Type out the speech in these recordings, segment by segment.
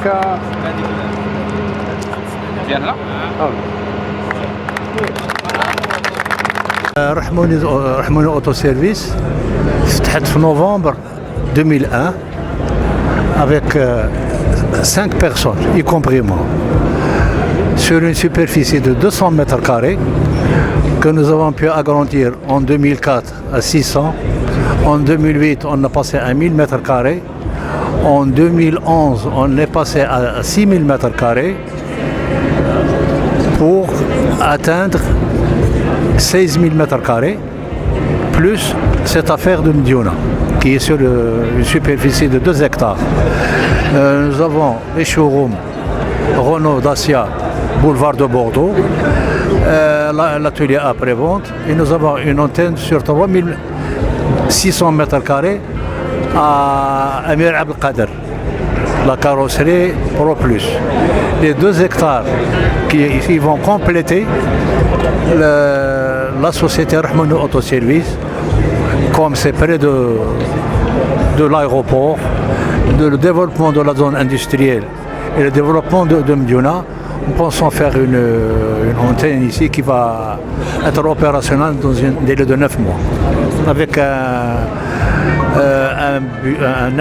شركة ديالنا رحموني اوتو سيرفيس فتحت في نوفمبر 2001 avec 5 personnes, y compris moi, sur une superficie de 200 mètres carrés que nous avons pu agrandir en 2004 à 600. En 2008, on a passé à 1000 mètres carrés. En 2011, on est passé à 6000 mètres carrés pour atteindre 16 000 mètres carrés, plus cette affaire de Mediouna, qui est sur une superficie de 2 hectares. Nous avons les showrooms Renault, Dacia, boulevard de Bordeaux, l'atelier après-vente, et nous avons une antenne sur 3600 mètres carrés à Amir Abdelkader, la carrosserie Pro Plus. Les 2 hectares qui vont compléter la société Rahmani Auto Service, comme c'est près de l'aéroport, le développement de la zone industrielle et le développement de Mediouna. Nous pensons faire une antenne ici qui va être opérationnelle dans un délai de 9 mois, avec un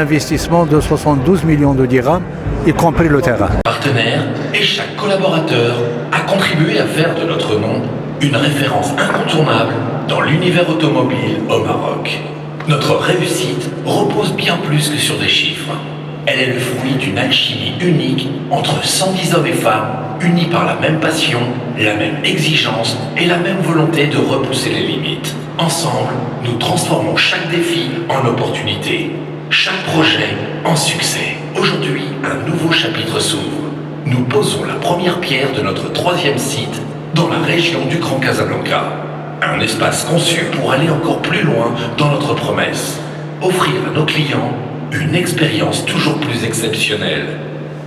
investissement de 72 millions de dirhams, y compris le terrain. Partenaires et chaque collaborateur a contribué à faire de notre nom une référence incontournable dans l'univers automobile au Maroc. Notre réussite repose bien plus que sur des chiffres. Elle est le fruit d'une alchimie unique entre 110 hommes et femmes unis par la même passion, la même exigence et la même volonté de repousser les limites. Ensemble, nous transformons chaque défi en opportunité, chaque projet en succès. Aujourd'hui, un nouveau chapitre s'ouvre. Nous posons la première pierre de notre 3e site dans la région du Grand Casablanca. Un espace conçu pour aller encore plus loin dans notre promesse. Offrir à nos clients une expérience toujours plus exceptionnelle.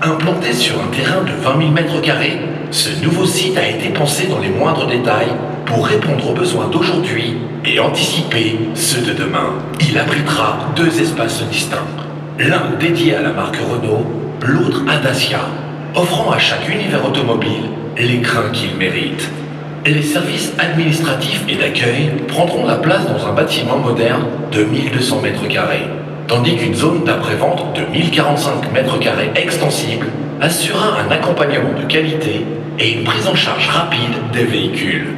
Implanté sur un terrain de 20 000 mètres carrés, ce nouveau site a été pensé dans les moindres détails pour répondre aux besoins d'aujourd'hui et anticiper ceux de demain. Il abritera 2 espaces distincts, l'un dédié à la marque Renault, l'autre à Dacia, offrant à chaque univers automobile l'écrin qu'il mérite. Les services administratifs et d'accueil prendront la place dans un bâtiment moderne de 1200 mètres carrés, tandis qu'une zone d'après-vente de 1045 mètres carrés extensible assurera un accompagnement de qualité et une prise en charge rapide des véhicules.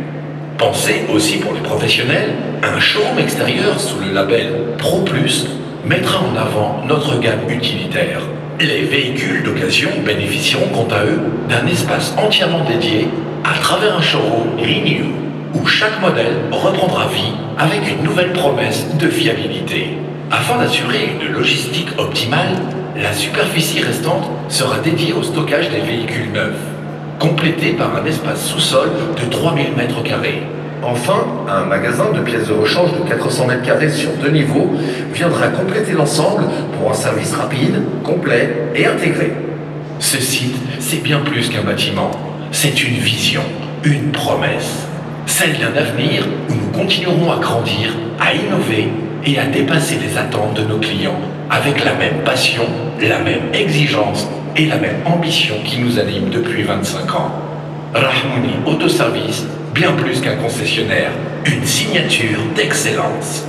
Pensé aussi pour les professionnels, un showroom extérieur sous le label Pro Plus mettra en avant notre gamme utilitaire. Les véhicules d'occasion bénéficieront quant à eux d'un espace entièrement dédié à travers un showroom Renew, où chaque modèle reprendra vie avec une nouvelle promesse de fiabilité. Afin d'assurer une logistique optimale, la superficie restante sera dédiée au stockage des véhicules neufs, complété par un espace sous-sol de 3000 mètres carrés. Enfin, un magasin de pièces de rechange de 400 mètres carrés sur 2 niveaux viendra compléter l'ensemble pour un service rapide, complet et intégré. Ce site, c'est bien plus qu'un bâtiment. C'est une vision, une promesse. Celle d'un avenir où nous continuerons à grandir, à innover et à dépasser les attentes de nos clients avec la même passion, la même exigence et la même ambition qui nous anime depuis 25 ans. Rahmani Auto Service, bien plus qu'un concessionnaire, une signature d'excellence.